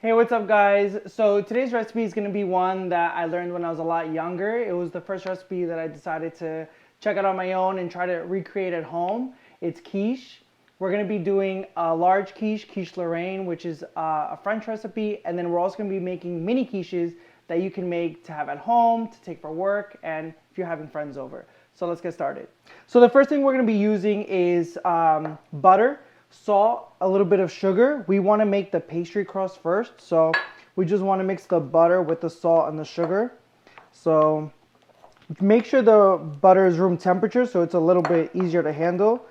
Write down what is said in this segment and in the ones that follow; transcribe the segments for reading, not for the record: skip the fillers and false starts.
Hey, what's up guys? So today's recipe is going to be one that I learned when I was a lot younger. It was the first recipe that I decided to check out on my own and try to recreate at home. It's quiche. We're going to be doing a large quiche, quiche Lorraine, which is a French recipe. And then we're also going to be making mini quiches that you can make to have at home, to take for work, and if you're having friends over. So let's get started. So the first thing we're going to be using is butter, salt, a little bit of sugar. We want to make the pastry crust first, so we just want to mix the butter with the salt and the sugar. So make sure the butter is room temperature so it's a little bit easier to handle,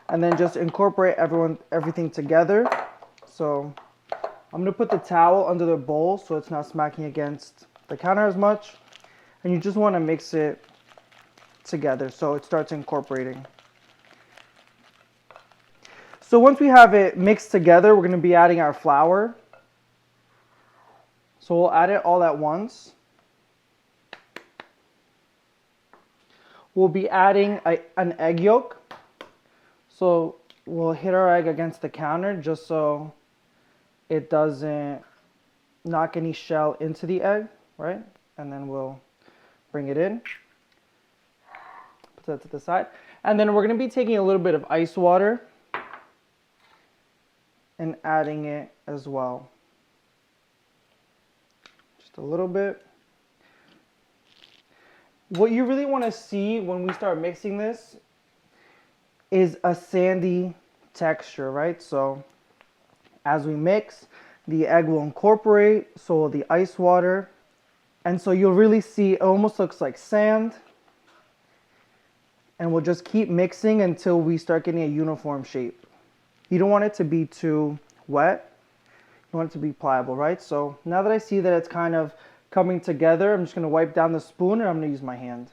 and then just incorporate everything together. So I'm going to put the towel under the bowl so it's not smacking against the counter as much, and you just want to mix it together so it starts incorporating. So once we have it mixed together, we're going to be adding our flour. So we'll add it all at once. We'll be adding an egg yolk. So we'll hit our egg against the counter just so it doesn't knock any shell into the egg, right? And then we'll bring it in. Put that to the side. And then we're going to be taking a little bit of ice water and adding it as well. Just a little bit. What you really want to see when we start mixing this is a sandy texture, right? So as we mix, the egg will incorporate, so will the ice water. And so you'll really see it almost looks like sand. And we'll just keep mixing until we start getting a uniform shape. You don't want it to be too wet. You want it to be pliable, right? So now that I see that it's kind of coming together, I'm just going to wipe down the spoon and I'm going to use my hand.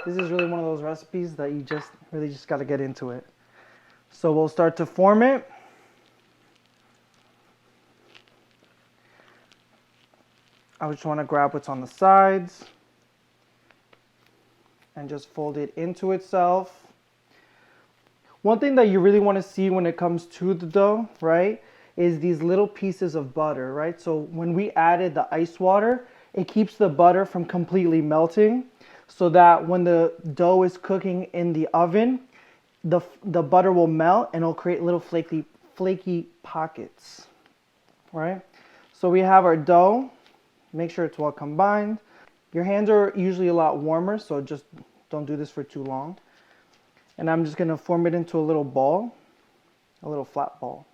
This is really one of those recipes that you really just got to get into it. So we'll start to form it. I just want to grab what's on the sides and just fold it into itself. One thing that you really want to see when it comes to the dough, right, is these little pieces of butter, right? So when we added the ice water, it keeps the butter from completely melting, so that when the dough is cooking in the oven, the butter will melt and it'll create little flaky pockets, right? So we have our dough. Make sure it's well combined. Your hands are usually a lot warmer, so just don't do this for too long. And I'm just going to form it into a little ball, a little flat ball.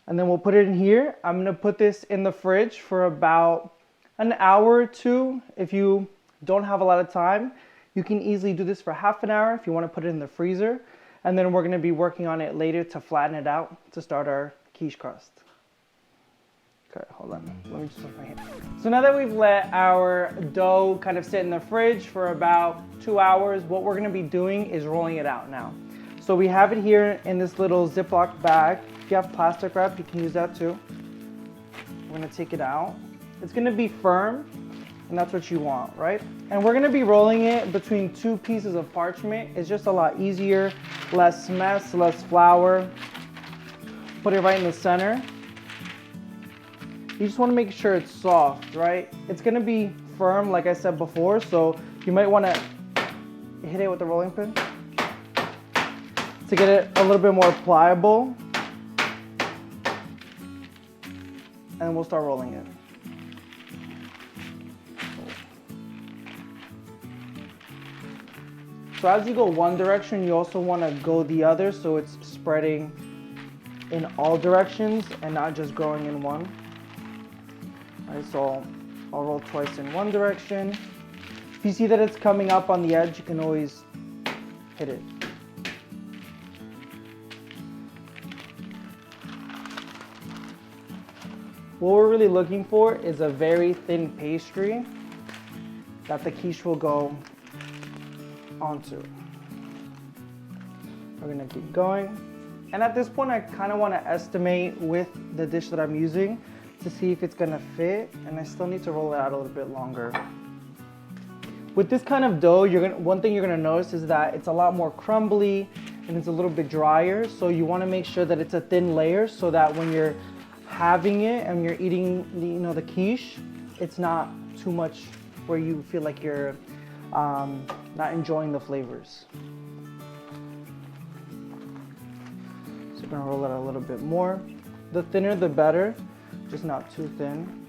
And then we'll put it in here. I'm going to put this in the fridge for about an hour or two. If you don't have a lot of time, you can easily do this for half an hour if you want to put it in the freezer. And then we're going to be working on it later to flatten it out to start our quiche crust. Okay, hold on. Let me just put my hand. So now that we've let our dough kind of sit in the fridge for about 2 hours, what we're going to be doing is rolling it out now. So we have it here in this little Ziploc bag. If you have plastic wrap, you can use that too. We're going to take it out. It's going to be firm, and that's what you want, right? And we're going to be rolling it between two pieces of parchment. It's just a lot easier, less mess, less flour. Put it right in the center. You just want to make sure it's soft, right? It's going to be firm, like I said before, so you might want to hit it with the rolling pin to get it a little bit more pliable. And we'll start rolling it. So as you go one direction, you also want to go the other so it's spreading in all directions and not just growing in one. Alright, so I'll roll twice in one direction. If you see that it's coming up on the edge, you can always hit it. What we're really looking for is a very thin pastry that the quiche will go onto. We're gonna keep going. And at this point, I kind of want to estimate with the dish that I'm using to see if it's gonna fit, and I still need to roll it out a little bit longer. With this kind of dough, one thing you're gonna notice is that it's a lot more crumbly and it's a little bit drier, so you wanna make sure that it's a thin layer so that when you're having it and you're eating the quiche, it's not too much where you feel like you're not enjoying the flavors. So I'm gonna roll it a little bit more. The thinner the better, just not too thin.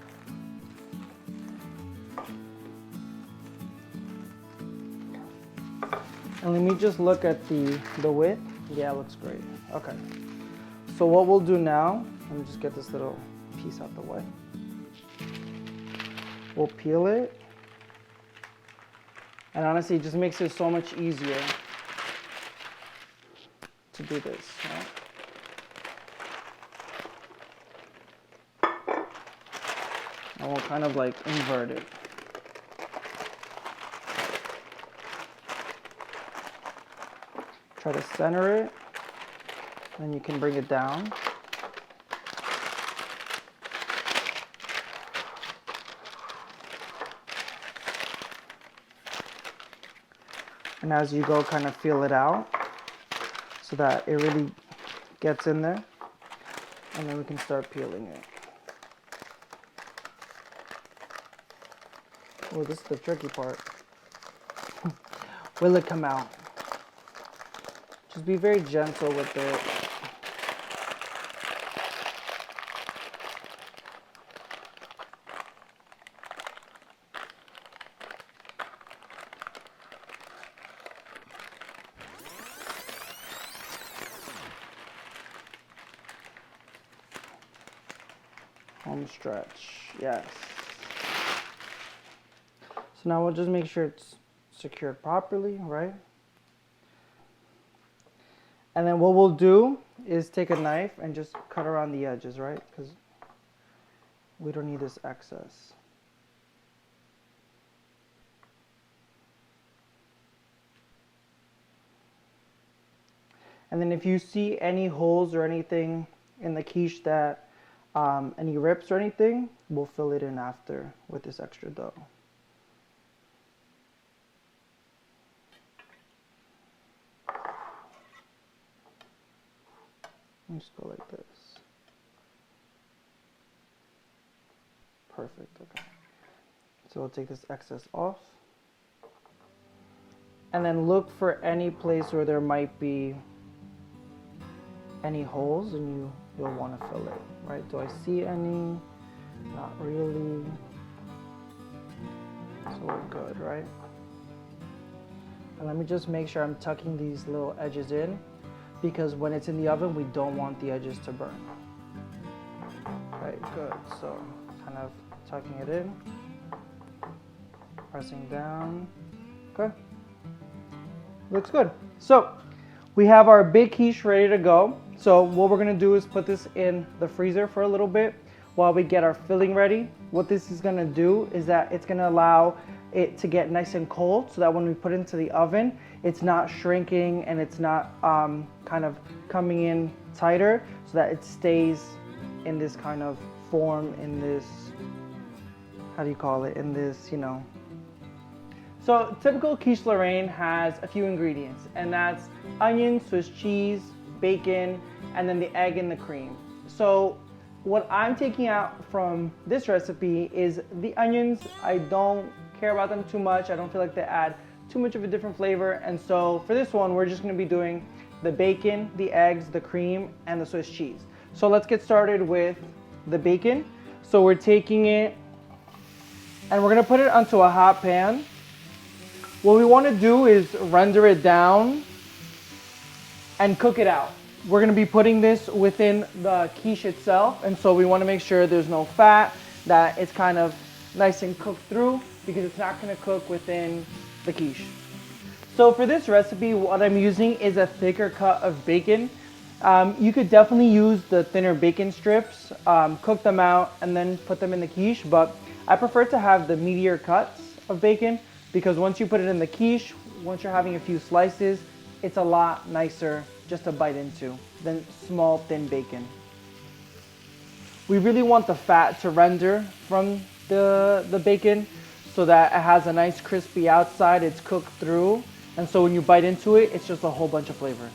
And let me just look at the width. Yeah, it looks great. Okay. So what we'll do now, let me just get this little piece out the way. We'll peel it. And honestly, it just makes it so much easier to do this, right? And we'll kind of like invert it. Try to center it, and you can bring it down. And as you go, kind of feel it out so that it really gets in there. And then we can start peeling it. Oh, this is the tricky part. Will it come out? Just be very gentle with it. Home stretch, yes. So now we'll just make sure it's secured properly, right? And then what we'll do is take a knife and just cut around the edges, right? Because we don't need this excess. And then if you see any holes or anything in the quiche that, any rips or anything, we'll fill it in after with this extra dough. Just go like this. Perfect, okay. So we'll take this excess off. And then look for any place where there might be any holes and you'll want to fill it, right? Do I see any? Not really. So we're good, right? And let me just make sure I'm tucking these little edges in, because when it's in the oven, we don't want the edges to burn. Right, good. So kind of tucking it in, pressing down. Okay, looks good. So we have our big quiche ready to go. So what we're gonna do is put this in the freezer for a little bit while we get our filling ready. What this is gonna do is that it's gonna allow it to get nice and cold so that when we put it into the oven, it's not shrinking and it's not kind of coming in tighter, so that it stays in this kind of form, in this, how do you call it, in this, So typical quiche Lorraine has a few ingredients, and that's onion, Swiss cheese, bacon, and then the egg and the cream. So what I'm taking out from this recipe is the onions. I don't care about them too much. I don't feel like they add too much of a different flavor. And so for this one, we're just gonna be doing the bacon, the eggs, the cream, and the Swiss cheese. So let's get started with the bacon. So we're taking it and we're gonna put it onto a hot pan. What we wanna do is render it down and cook it out. We're gonna be putting this within the quiche itself, and so we wanna make sure there's no fat, that it's kind of nice and cooked through, because it's not gonna cook within the quiche. So for this recipe, what I'm using is a thicker cut of bacon. You could definitely use the thinner bacon strips, cook them out, and then put them in the quiche, but I prefer to have the meatier cuts of bacon, because once you put it in the quiche, once you're having a few slices, it's a lot nicer just to bite into than small, thin bacon. We really want the fat to render from the bacon so that it has a nice crispy outside, it's cooked through, and so when you bite into it, it's just a whole bunch of flavor.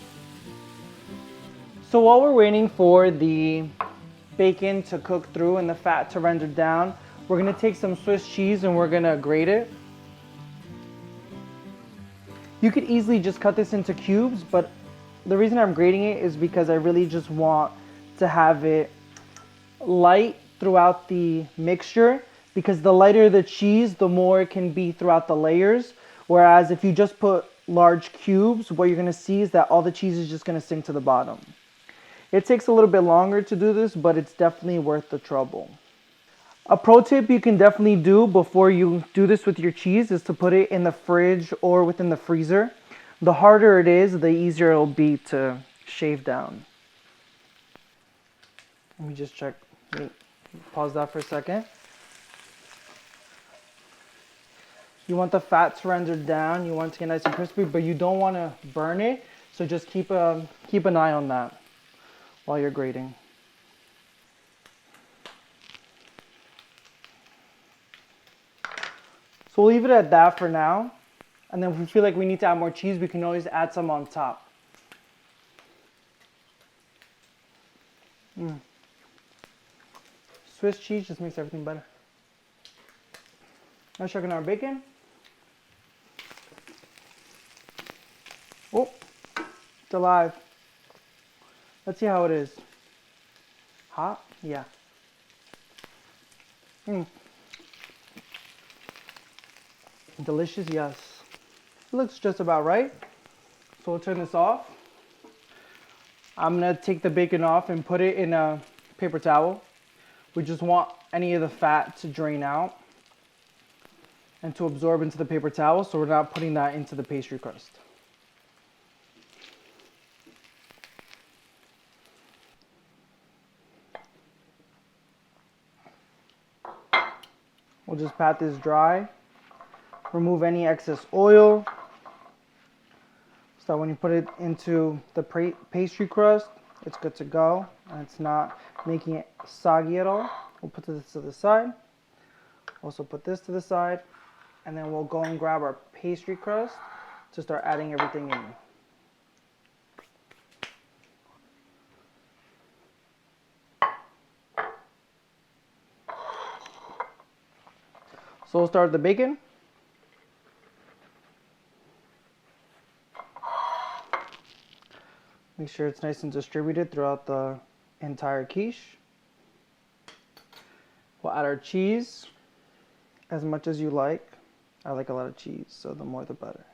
So while we're waiting for the bacon to cook through and the fat to render down, we're gonna take some Swiss cheese and we're gonna grate it. You could easily just cut this into cubes, but the reason I'm grating it is because I really just want to have it light throughout the mixture, because the lighter the cheese, the more it can be throughout the layers. Whereas if you just put large cubes, what you're gonna see is that all the cheese is just gonna sink to the bottom. It takes a little bit longer to do this, but it's definitely worth the trouble. A pro tip you can definitely do before you do this with your cheese is to put it in the fridge or within the freezer. The harder it is, the easier it'll be to shave down. Let me just check. Let me pause that for a second. You want the fat to render down, you want it to get nice and crispy, but you don't want to burn it. So just keep an eye on that while you're grating. So we'll leave it at that for now. And then if we feel like we need to add more cheese, we can always add some on top. Swiss cheese just makes everything better. Now checking our bacon. Oh, it's alive. Let's see how it is. Hot? Yeah. Delicious, yes. It looks just about right. So we'll turn this off. I'm gonna take the bacon off and put it in a paper towel. We just want any of the fat to drain out and to absorb into the paper towel, so we're not putting that into the pastry crust. We'll just pat this dry. Remove any excess oil. So when you put it into the pastry crust, it's good to go and it's not making it soggy at all. We'll put this to the side. Also put this to the side, and then we'll go and grab our pastry crust to start adding everything in. So we'll start with the bacon. Make sure it's nice and distributed throughout the entire quiche. We'll add our cheese as much as you like. I like a lot of cheese, so the more the better.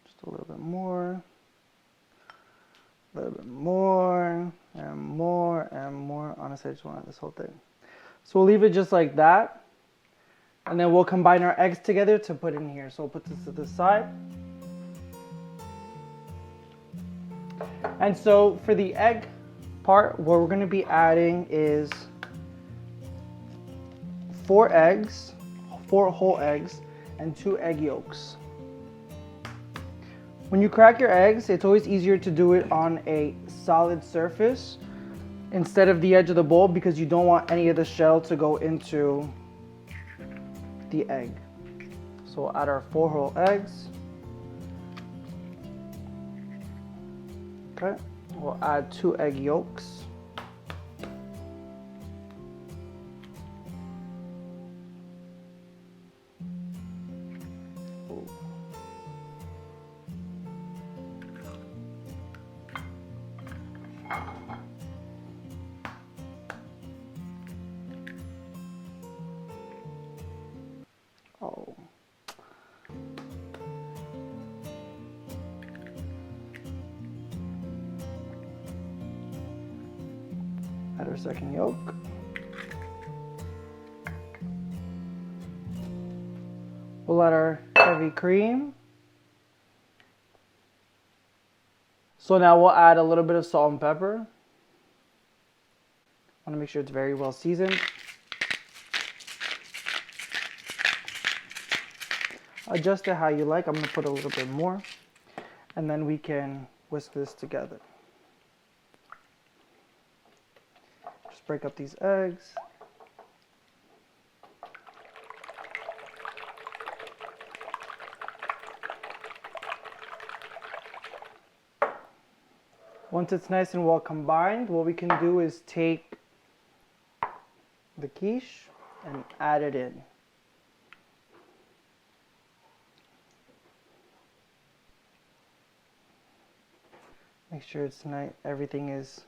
Just a little bit more. A little bit more, and more, and more. Honestly, I just want this whole thing. So we'll leave it just like that. And then we'll combine our eggs together to put in here. So we'll put this to the side. And so for the egg part, what we're going to be adding is 4 whole eggs, and 2 egg yolks. When you crack your eggs, it's always easier to do it on a solid surface instead of the edge of the bowl, because you don't want any of the shell to go into the egg. So we'll add our 4 whole eggs. Okay, we'll add 2 egg yolks. Oh. Add our second yolk. We'll add our heavy cream. So now we'll add a little bit of salt and pepper. I want to make sure it's very well seasoned. Adjust it how you like. I'm going to put a little bit more, and then we can whisk this together. Just break up these eggs. Once it's nice and well combined, what we can do is take the quiche and add it in. Make sure it's nice, everything is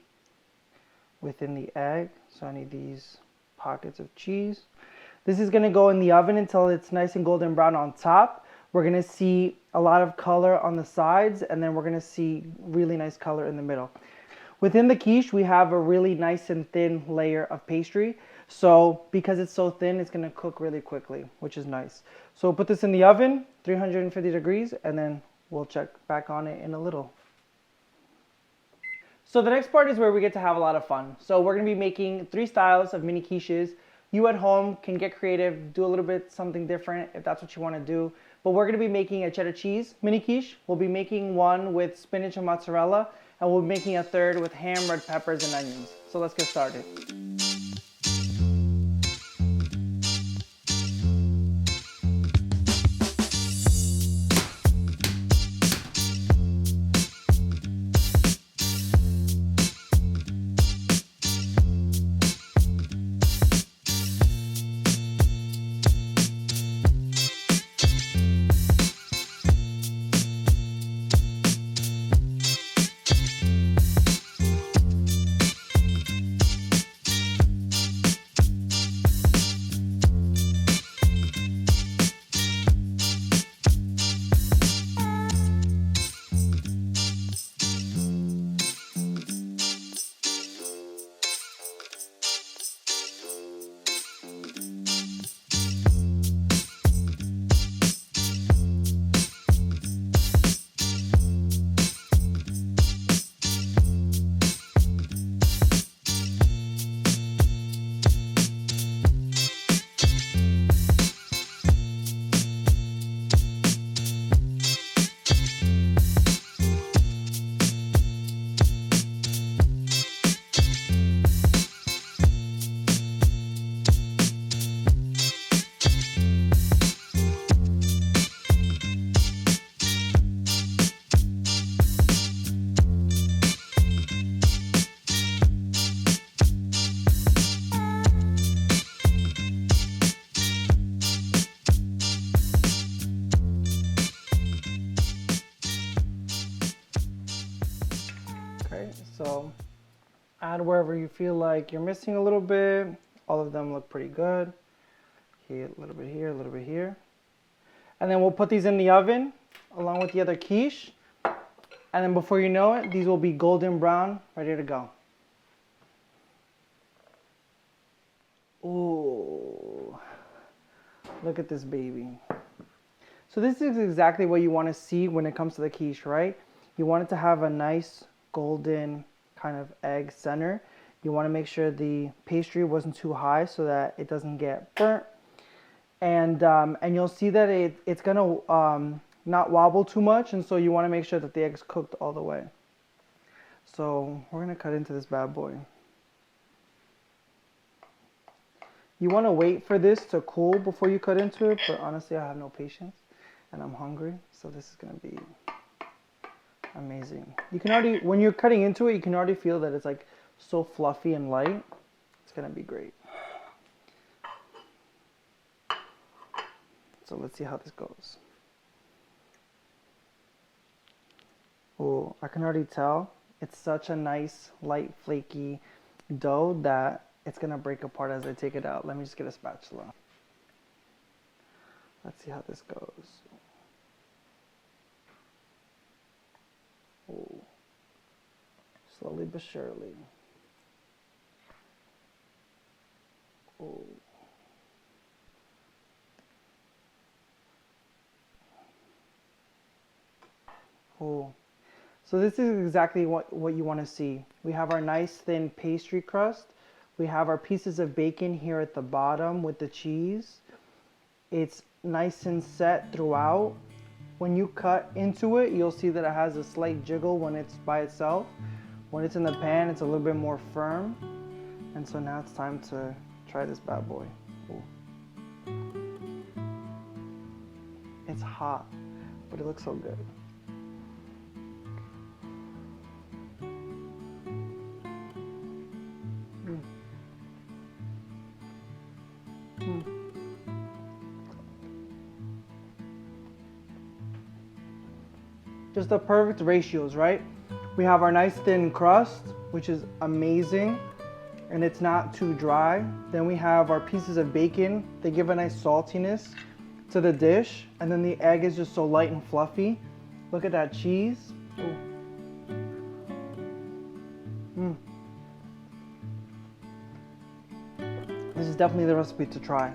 within the egg. So I need these pockets of cheese. This is gonna go in the oven until it's nice and golden brown on top. We're gonna see a lot of color on the sides, and then we're gonna see really nice color in the middle. Within the quiche, we have a really nice and thin layer of pastry. So because it's so thin, it's gonna cook really quickly, which is nice. So we'll put this in the oven, 350 degrees, and then we'll check back on it in a little. So the next part is where we get to have a lot of fun. So we're gonna be making 3 styles of mini quiches. You at home can get creative, do a little bit something different if that's what you wanna do. But we're gonna be making a cheddar cheese mini quiche. We'll be making one with spinach and mozzarella, and we'll be making a third with ham, red peppers, and onions. So let's get started. Okay, so add wherever you feel like you're missing a little bit. All of them look pretty good. Here, a little bit here, a little bit here. And then we'll put these in the oven along with the other quiche. And then before you know it, these will be golden brown, ready to go. Ooh, look at this baby. So this is exactly what you want to see when it comes to the quiche, right? You want it to have a nice golden kind of egg center. You want to make sure the pastry wasn't too high so that it doesn't get burnt. And you'll see that it's gonna not wobble too much, and so you want to make sure that the egg's cooked all the way. So we're gonna cut into this bad boy. You want to wait for this to cool before you cut into it, but honestly I have no patience and I'm hungry, so this is gonna be amazing. You can already, when you're cutting into it, you can already feel that it's like so fluffy and light. It's gonna be great. So let's see how this goes. Oh, I can already tell it's such a nice, light, flaky dough that it's gonna break apart as I take it out. Let me just get a spatula. Let's see how this goes. Oh, slowly but surely. Oh. Oh. So this is exactly what you want to see. We have our nice thin pastry crust. We have our pieces of bacon here at the bottom with the cheese. It's nice and set throughout. When you cut into it, you'll see that it has a slight jiggle when it's by itself. When it's in the pan, it's a little bit more firm. And so now it's time to try this bad boy. Ooh. It's hot, but it looks so good. just the perfect ratios, right? We have our nice thin crust, which is amazing, and it's not too dry. Then we have our pieces of bacon. They give a nice saltiness to the dish, and then the egg is just so light and fluffy. Look at that cheese. This is definitely the recipe to try.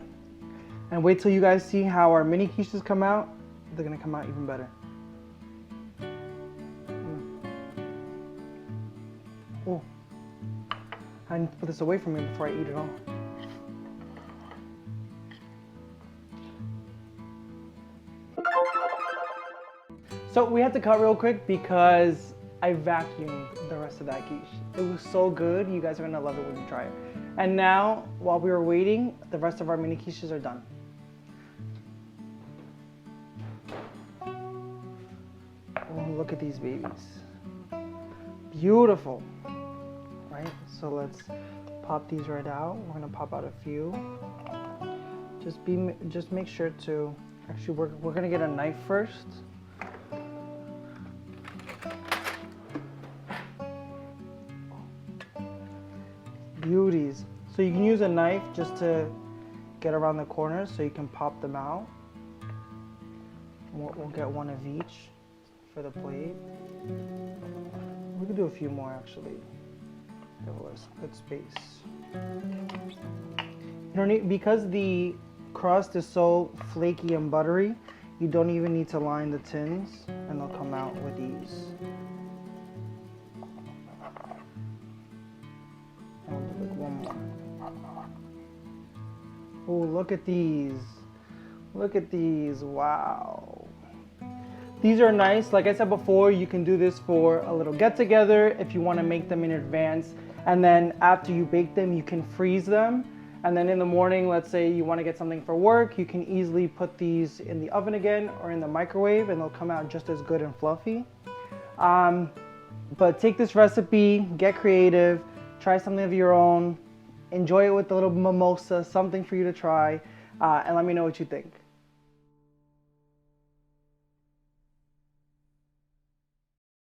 And wait till you guys see how our mini quiches come out. They're gonna come out even better. Oh, I need to put this away from me before I eat it all. So we had to cut real quick because I vacuumed the rest of that quiche. It was so good. You guys are gonna love it when you try it. And now, while we were waiting, the rest of our mini quiches are done. Oh, look at these babies. Beautiful, right? So let's pop these right out. We're gonna pop out a few. Just make sure to, actually we're gonna get a knife first. Beauties. So you can use a knife just to get around the corners so you can pop them out. We'll get one of each for the plate. We can do a few more actually. Give us good space. You don't need, because the crust is so flaky and buttery, you don't even need to line the tins and they'll come out with ease. Oh, look at these. Look at these. Wow. These are nice. Like I said before, you can do this for a little get together if you want to make them in advance. And then after you bake them, you can freeze them. And then in the morning, let's say you want to get something for work, you can easily put these in the oven again or in the microwave and they'll come out just as good and fluffy. But take this recipe, get creative, try something of your own. Enjoy it with a little mimosa, something for you to try, and let me know what you think.